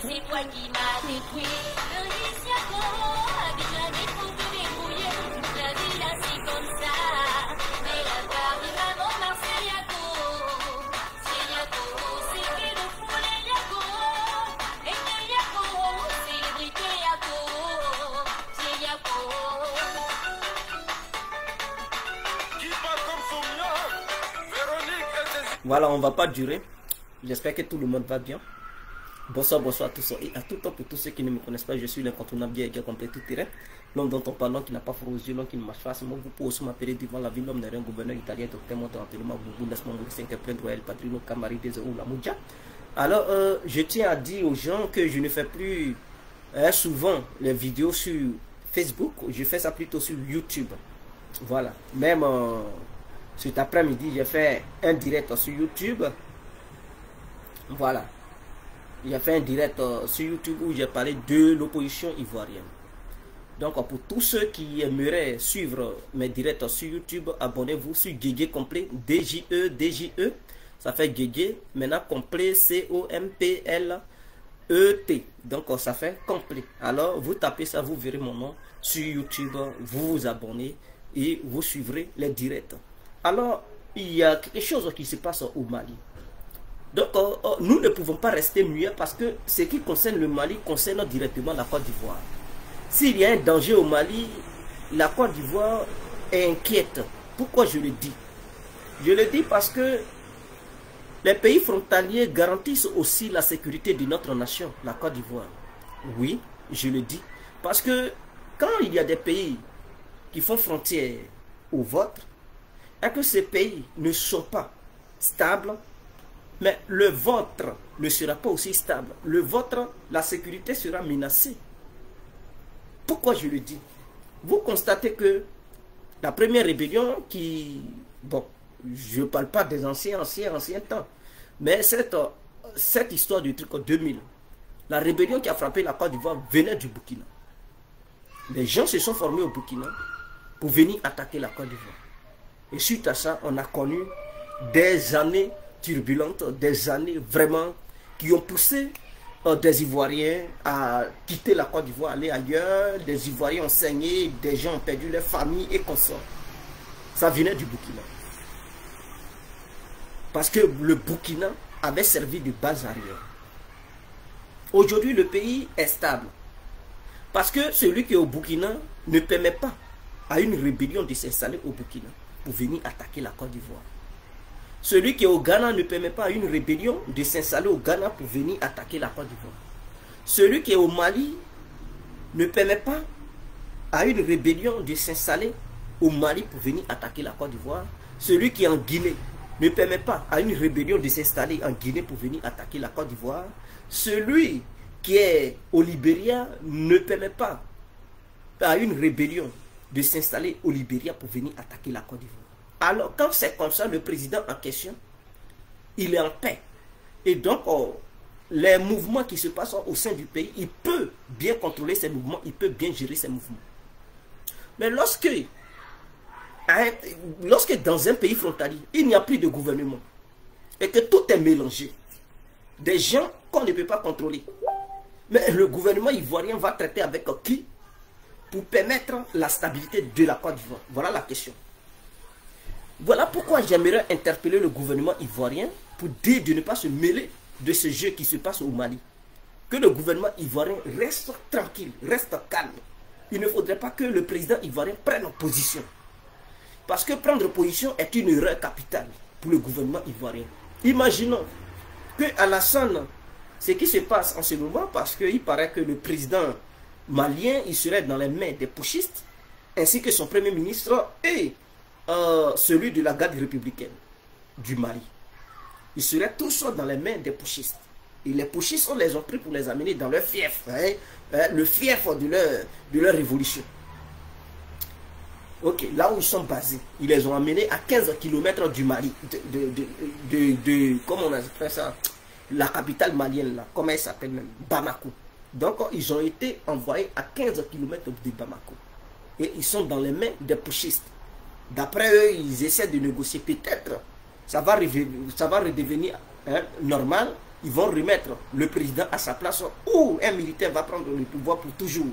c'est toi qui m'as détruit. Le risque à quoi, avec la défense de débrouiller. La vie là c'est comme ça. Mais la part du maman Marseille à go. C'est Yago, c'est que le foule est Yago. Et que Yago, célébrité Yago. C'est Yago. Qui parle comme son mien, Véronique et ses... Voilà, on va pas durer. J'espère que tout le monde va bien. Bonsoir, bonsoir à tous et à tout temps pour tous ceux qui ne me connaissent pas. Je suis l'incontournable bien qui a compris tout terrain. L'homme dont on parle, l'homme qui n'a pas froid aux yeux, l'homme qui ne marche pas. Moi, vous pouvez aussi m'appeler devant la ville. L'homme n'est rien, gouverneur italien, docteur, mon entraînement, Boubou, laisse-moi mourir, 5 plein de Royal, Patrino, Camari, des ou la Moudja. Alors, je tiens à dire aux gens que je ne fais plus souvent les vidéos sur Facebook. Je fais ça plutôt sur YouTube. Voilà. Même cet après-midi, j'ai fait un direct sur YouTube. Voilà. J'ai fait un direct sur YouTube où j'ai parlé de l'opposition ivoirienne. Donc pour tous ceux qui aimeraient suivre mes directs sur YouTube, abonnez-vous sur Guégué complet, DJE, ça fait Guégué, maintenant complet, C-O-M-P-L-E-T. Donc ça fait complet. Alors vous tapez ça, vous verrez mon nom sur YouTube, vous vous abonnez et vous suivrez les directs. Alors il y a quelque chose qui se passe au Mali. Donc, nous ne pouvons pas rester muets parce que ce qui concerne le Mali concerne directement la Côte d'Ivoire. S'il y a un danger au Mali, la Côte d'Ivoire est inquiète. Pourquoi je le dis? Je le dis parce que les pays frontaliers garantissent aussi la sécurité de notre nation, la Côte d'Ivoire. Oui, je le dis. Parce que quand il y a des pays qui font frontière au vôtre, et que ces pays ne sont pas stables, mais le vôtre ne sera pas aussi stable. Le vôtre, la sécurité sera menacée. Pourquoi je le dis? Vous constatez que la première rébellion qui... Bon, je ne parle pas des anciens temps. Mais cette histoire du truc en 2000, la rébellion qui a frappé la Côte d'Ivoire venait du Burkina. Les gens se sont formés au Burkina pour venir attaquer la Côte d'Ivoire. Et suite à ça, on a connu des années turbulentes, des années vraiment qui ont poussé des Ivoiriens à quitter la Côte d'Ivoire, aller ailleurs. Des Ivoiriens ont saigné, des gens ont perdu leur famille et consorts. Ça venait du Burkina. Parce que le Burkina avait servi de base arrière. Aujourd'hui, le pays est stable. Parce que celui qui est au Burkina ne permet pas à une rébellion de s'installer au Burkina pour venir attaquer la Côte d'Ivoire. Celui qui est au Ghana ne permet pas à une rébellion de s'installer au Ghana pour venir attaquer la Côte d'Ivoire. Celui qui est au Mali ne permet pas à une rébellion de s'installer au Mali pour venir attaquer la Côte d'Ivoire. Celui qui est en Guinée ne permet pas à une rébellion de s'installer en Guinée pour venir attaquer la Côte d'Ivoire. Celui qui est au Libéria ne permet pas à une rébellion de s'installer au Libéria pour venir attaquer la Côte d'Ivoire. Alors, quand c'est comme ça, le président en question, il est en paix. Et donc, les mouvements qui se passent au sein du pays, il peut bien contrôler ces mouvements, il peut bien gérer ces mouvements. Mais lorsque dans un pays frontalier, il n'y a plus de gouvernement, et que tout est mélangé, des gens qu'on ne peut pas contrôler, mais le gouvernement ivoirien va traiter avec qui pour permettre la stabilité de la Côte d'Ivoire? Voilà la question. Voilà pourquoi j'aimerais interpeller le gouvernement ivoirien pour dire de ne pas se mêler de ce jeu qui se passe au Mali. Que le gouvernement ivoirien reste tranquille, reste calme. Il ne faudrait pas que le président ivoirien prenne position. Parce que prendre position est une erreur capitale pour le gouvernement ivoirien. Imaginons que Alassane, ce qui se passe en ce moment, parce qu'il paraît que le président malien, il serait dans les mains des putschistes, ainsi que son premier ministre et celui de la garde républicaine du Mali. Ils seraient tous dans les mains des putschistes. Et les putschistes, on les a pris pour les amener dans leur fief, le fief de leur révolution. Ok, là où ils sont basés, ils les ont amenés à 15 km du Mali, comment on appelle ça, la capitale malienne, là, comment elle s'appelle même, Bamako. Donc, ils ont été envoyés à 15 km de Bamako. Et ils sont dans les mains des putschistes. D'après eux, ils essaient de négocier. Peut-être, ça va redevenir normal. ils vont remettre le président à sa place ou un militaire va prendre le pouvoir pour toujours.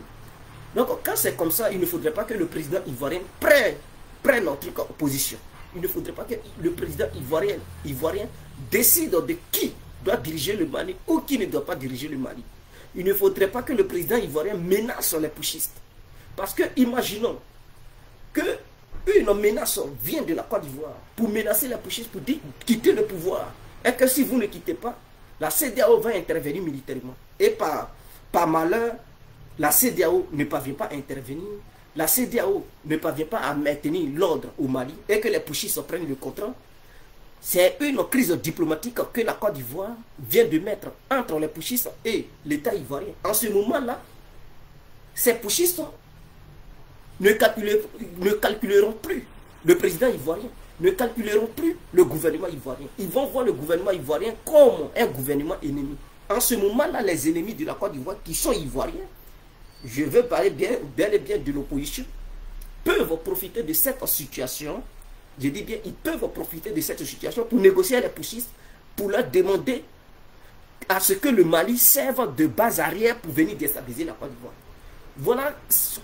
Donc quand c'est comme ça, il ne faudrait pas que le président ivoirien prenne notre opposition. Il ne faudrait pas que le président ivoirien décide de qui doit diriger le Mali ou qui ne doit pas diriger le Mali. Il ne faudrait pas que le président ivoirien menace les putschistes. Parce que imaginons qu'une menace vient de la Côte d'Ivoire pour menacer les putschistes, pour dire quitter le pouvoir. Et que si vous ne quittez pas, la CEDEAO va intervenir militairement. Et par malheur, la CEDEAO ne parvient pas à intervenir. La CEDEAO ne parvient pas à maintenir l'ordre au Mali et que les putschistes prennent le contrôle. C'est une crise diplomatique que la Côte d'Ivoire vient de mettre entre les putschistes et l'État ivoirien. En ce moment-là, ces putschistes ne calculeront plus le président ivoirien, ne calculeront plus le gouvernement ivoirien. Ils vont voir le gouvernement ivoirien comme un gouvernement ennemi. En ce moment-là, les ennemis de la Côte d'Ivoire qui sont ivoiriens, je veux parler bel et bien de l'opposition, peuvent profiter de cette situation. Je dis bien, ils peuvent profiter de cette situation pour négocier avec les putschistes, pour leur demander à ce que le Mali serve de base arrière pour venir déstabiliser la Côte d'Ivoire. Voilà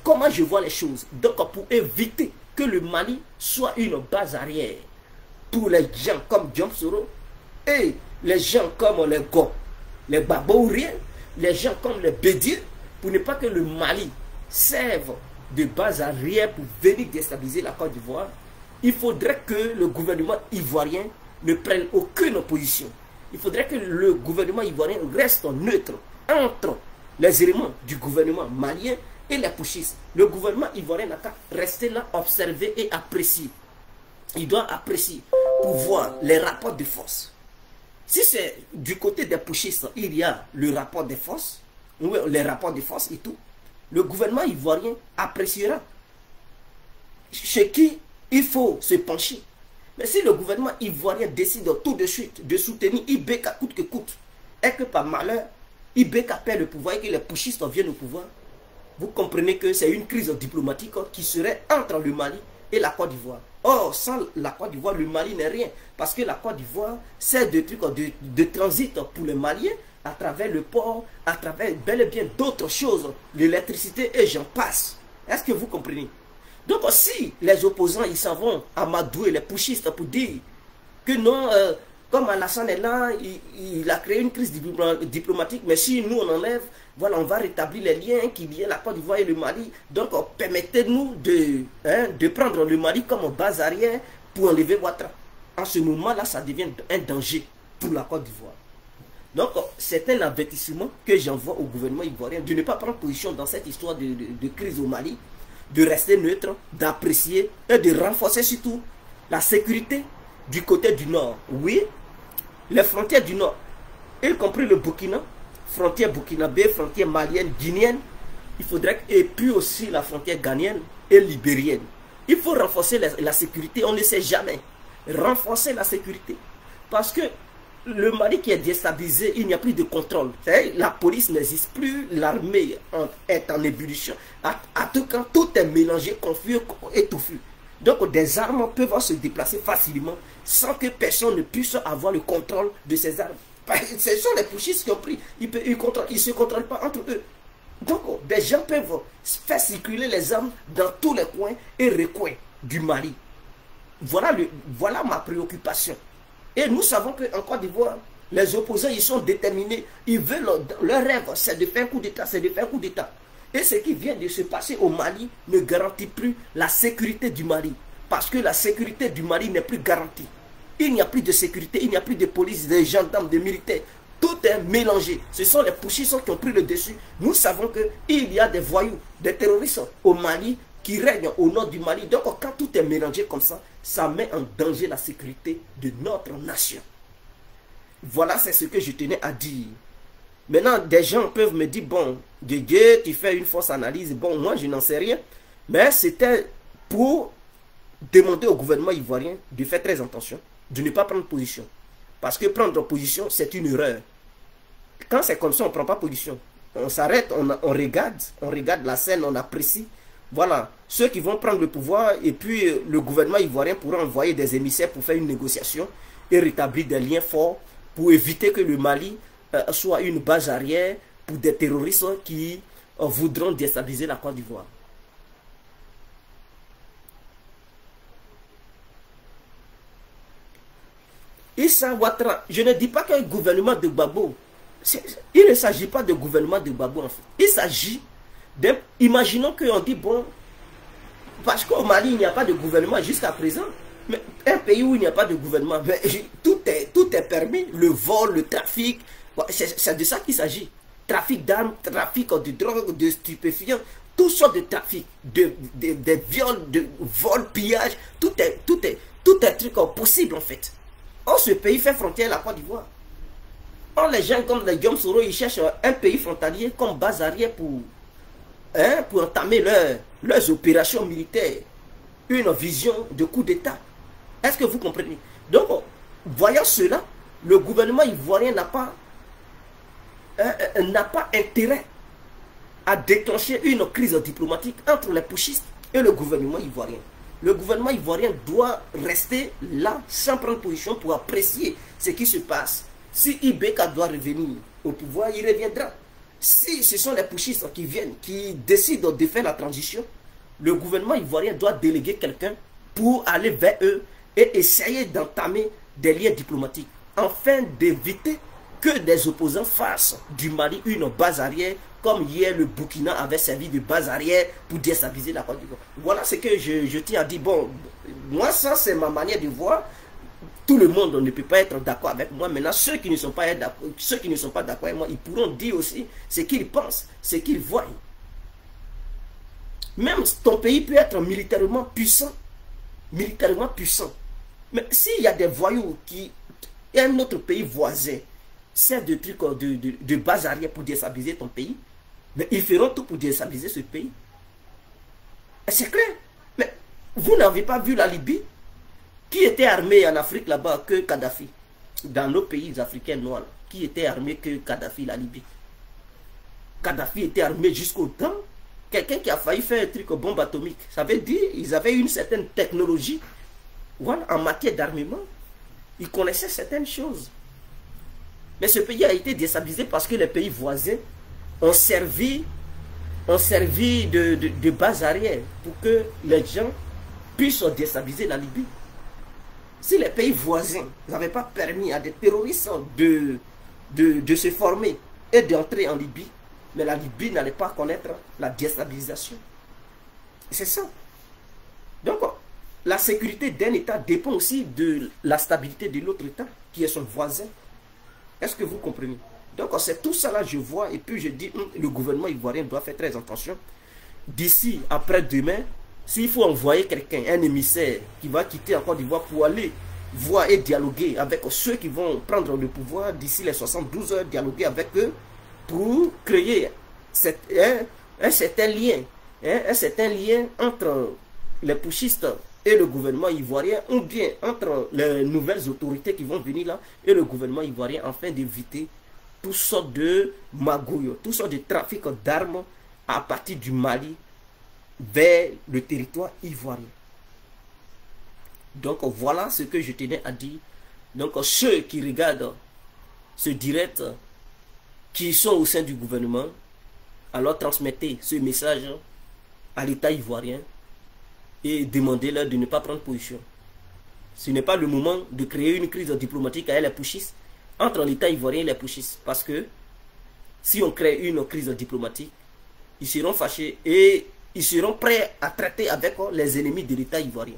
comment je vois les choses. Donc pour éviter que le Mali soit une base arrière pour les gens comme Diom Soro et les gens comme les Go, les Babouriens, les gens comme les Bédirs, pour ne pas que le Mali serve de base arrière pour venir déstabiliser la Côte d'Ivoire, il faudrait que le gouvernement ivoirien ne prenne aucune position. Il faudrait que le gouvernement ivoirien reste neutre entre les éléments du gouvernement malien et les putschistes. Le gouvernement ivoirien n'a qu'à rester là, observer et apprécier. Il doit apprécier pour voir les rapports de force. Si c'est du côté des putschistes, il y a le rapport de force, les rapports de force et tout, le gouvernement ivoirien appréciera chez qui il faut se pencher. Mais si le gouvernement ivoirien décide tout de suite de soutenir Ibeka coûte que coûte, et que par malheur, Ibeka perd le pouvoir et que les putschistes viennent au pouvoir, vous comprenez que c'est une crise diplomatique qui serait entre le Mali et la Côte d'Ivoire. Or, sans la Côte d'Ivoire, le Mali n'est rien. Parce que la Côte d'Ivoire, c'est des trucs de transit pour les Maliens, à travers le port, à travers bel et bien d'autres choses, l'électricité et j'en passe. Est-ce que vous comprenez? Donc si les opposants ils s'en vont amadouer les putschistes pour dire que non, comme Alassane est là, il a créé une crise diplomatique, mais si nous on enlève, voilà, on va rétablir les liens qui lient la Côte d'Ivoire et le Mali. Donc permettez-nous de prendre le Mali comme base arrière pour enlever Ouattara. En ce moment-là, ça devient un danger pour la Côte d'Ivoire. Donc c'est un avertissement que j'envoie au gouvernement ivoirien de ne pas prendre position dans cette histoire de crise au Mali, de rester neutre, d'apprécier et de renforcer surtout la sécurité du côté du nord. Oui, les frontières du nord, y compris le Burkina, frontière burkinabé, frontière malienne, guinéenne, il faudrait, et puis aussi la frontière ghanéenne et libérienne. Il faut renforcer la sécurité, on ne sait jamais. Renforcer la sécurité. Parce que le Mali qui est déstabilisé, il n'y a plus de contrôle. La police n'existe plus, l'armée est en ébullition. À tout cas, tout est mélangé, confus et touffu. Donc des armes peuvent se déplacer facilement sans que personne ne puisse avoir le contrôle de ces armes. Ce sont les putschistes qui ont pris. Ils ne se contrôlent pas entre eux. Donc des gens peuvent faire circuler les armes dans tous les coins et recoins du Mali. Voilà ma préoccupation. Et nous savons qu'en Côte d'Ivoire, les opposants ils sont déterminés. Ils veulent, leur rêve c'est de faire un coup d'État, c'est de faire un coup d'État. Et ce qui vient de se passer au Mali ne garantit plus la sécurité du Mali. Parce que la sécurité du Mali n'est plus garantie. Il n'y a plus de sécurité, il n'y a plus de police, de gendarmes, de militaires. Tout est mélangé. Ce sont les putschistes qui ont pris le dessus. Nous savons qu'il y a des voyous, des terroristes au Mali qui règnent au nord du Mali. Donc quand tout est mélangé comme ça, ça met en danger la sécurité de notre nation. Voilà, c'est ce que je tenais à dire. Maintenant, des gens peuvent me dire, bon, Guégué, tu fais une fausse analyse. Bon, moi, je n'en sais rien. Mais c'était pour demander au gouvernement ivoirien de faire très attention, de ne pas prendre position. Parce que prendre position, c'est une erreur. Quand c'est comme ça, on ne prend pas position. On s'arrête, on regarde la scène, on apprécie. Voilà, ceux qui vont prendre le pouvoir et puis le gouvernement ivoirien pourra envoyer des émissaires pour faire une négociation et rétablir des liens forts pour éviter que le Mali soit une base arrière pour des terroristes qui voudront déstabiliser la Côte d'Ivoire. Issa Ouattara, je ne dis pas qu'un gouvernement de Gbagbo, il ne s'agit pas de gouvernement de Gbagbo en fait. Il s'agit imaginons qu'on dit bon, parce qu'au Mali il n'y a pas de gouvernement jusqu'à présent, mais un pays où il n'y a pas de gouvernement, mais tout est permis, le vol, le trafic, c'est de ça qu'il s'agit. Trafic d'armes, trafic de drogue, de stupéfiants, toutes sortes de trafic, de viols, de vols, pillages, tout est truc possible en fait. Or, ce pays fait frontière à la Côte d'Ivoire. Or, les gens comme les Guillaume Soro, ils cherchent un pays frontalier comme base arrière pour entamer leurs opérations militaires. Une vision de coup d'État. Est-ce que vous comprenez? Donc, voyant cela, le gouvernement ivoirien n'a pas intérêt à déclencher une crise diplomatique entre les putschistes et le gouvernement ivoirien. Le gouvernement ivoirien doit rester là sans prendre position pour apprécier ce qui se passe. Si Ibeka doit revenir au pouvoir, il reviendra. Si ce sont les putschistes qui viennent, qui décident de faire la transition, le gouvernement ivoirien doit déléguer quelqu'un pour aller vers eux et essayer d'entamer des liens diplomatiques afin d'éviter que des opposants fassent du Mali une base arrière, comme hier le Burkina avait servi de base arrière pour déstabiliser la Côte d'Ivoire. Voilà ce que je tiens à dire. Bon, moi ça c'est ma manière de voir. Tout le monde ne peut pas être d'accord avec moi. Maintenant, ceux qui ne sont pas d'accord avec moi, ils pourront dire aussi ce qu'ils pensent, ce qu'ils voient. Même ton pays peut être militairement puissant. Militairement puissant. Mais s'il y a des voyous qui... un autre pays voisin sert de trucs de base arrière pour déstabiliser ton pays, mais ils feront tout pour déstabiliser ce pays. C'est clair. Mais vous n'avez pas vu la Libye? Qui était armé en Afrique là-bas que Kadhafi? Dans nos pays africains noirs, qui était armé que Kadhafi, la Libye? Kadhafi était armé jusqu'au temps. Quelqu'un qui a failli faire un truc bombe atomique. Ça veut dire qu'ils avaient une certaine technologie, voilà, en matière d'armement. Ils connaissaient certaines choses. Mais ce pays a été déstabilisé parce que les pays voisins ont servi de base arrière pour que les gens puissent déstabiliser la Libye. Si les pays voisins n'avaient pas permis à des terroristes de se former et d'entrer en Libye, mais la Libye n'allait pas connaître la déstabilisation. C'est ça. Donc, la sécurité d'un État dépend aussi de la stabilité de l'autre État, qui est son voisin. Est-ce que vous comprenez? Donc, c'est tout ça là, je vois, et puis je dis, le gouvernement ivoirien doit faire très attention. D'ici, après-demain, s'il faut envoyer quelqu'un, un émissaire, qui va quitter en Côte d'Ivoire pour aller voir et dialoguer avec ceux qui vont prendre le pouvoir d'ici les 72 heures, dialoguer avec eux, pour créer un certain lien entre les putschistes et le gouvernement ivoirien, ou bien entre les nouvelles autorités qui vont venir là et le gouvernement ivoirien, afin d'éviter toutes sortes de magouilles, toutes sortes de trafic d'armes à partir du Mali vers le territoire ivoirien. Donc voilà ce que je tenais à dire. Donc ceux qui regardent ce direct, qui sont au sein du gouvernement, alors transmettez ce message à l'État ivoirien et demandez-leur de ne pas prendre position. Ce n'est pas le moment de créer une crise diplomatique avec les putschistes, entre l'État ivoirien et les putschistes, parce que si on crée une crise diplomatique, ils seront fâchés et ils seront prêts à traiter avec les ennemis de l'État ivoirien.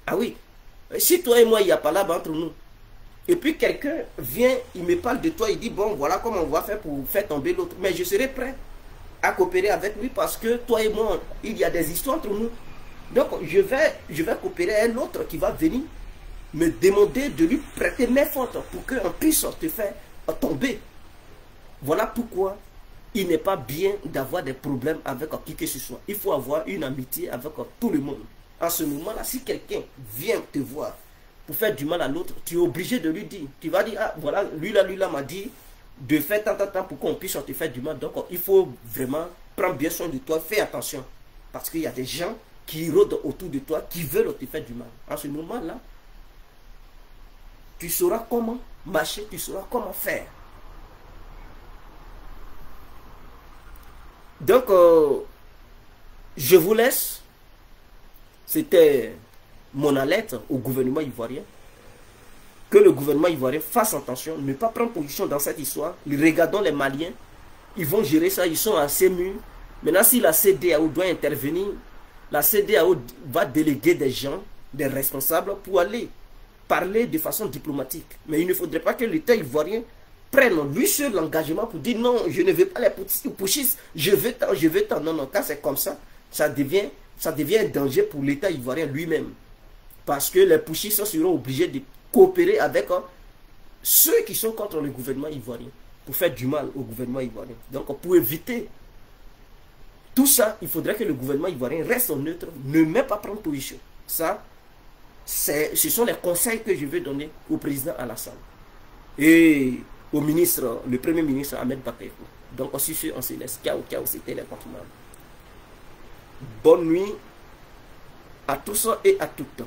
Ah oui, si toi et moi il n'y a pas là entre nous, et puis quelqu'un vient, il me parle de toi, il dit bon voilà comment on va faire pour faire tomber l'autre, mais je serai prêt à coopérer avec lui parce que toi et moi il y a des histoires entre nous. Donc je vais coopérer avec l'autre qui va venir me demander de lui prêter main forte pour qu'on puisse te faire tomber. Voilà pourquoi il n'est pas bien d'avoir des problèmes avec qui que ce soit. Il faut avoir une amitié avec tout le monde. En ce moment-là, si quelqu'un vient te voir pour faire du mal à l'autre, tu es obligé de lui dire. Tu vas dire, ah voilà, lui là m'a dit de faire tant pour qu'on puisse te faire du mal. Donc il faut vraiment prendre bien soin de toi, fais attention. Parce qu'il y a des gens qui rôdent autour de toi, qui veulent te faire du mal. En ce moment-là, tu sauras comment marcher, tu sauras comment faire. Donc, je vous laisse. C'était mon alerte au gouvernement ivoirien. Que le gouvernement ivoirien fasse attention, ne pas prendre position dans cette histoire. Regardons les Maliens, ils vont gérer ça, ils sont assez mûrs. Maintenant, si la CEDEAO doit intervenir, la CEDEAO va déléguer des gens, des responsables, pour aller parler de façon diplomatique. Mais il ne faudrait pas que l'État ivoirien prenne lui seul l'engagement pour dire non, je ne veux pas les putschistes, je veux tant. Non, non, quand c'est comme ça, ça devient un danger pour l'État ivoirien lui-même. Parce que les putschistes seront obligés de coopérer avec ceux qui sont contre le gouvernement ivoirien pour faire du mal au gouvernement ivoirien. Donc pour éviter tout ça, il faudrait que le gouvernement ivoirien reste neutre, ne met pas prendre position. Ça, ce sont les conseils que je vais donner au président Alassane et au ministre, le premier ministre Ahmed Bakayoko. Donc aussi on se laisse. Ciao, c'était les Continents. Bonne nuit à tous et à toutes.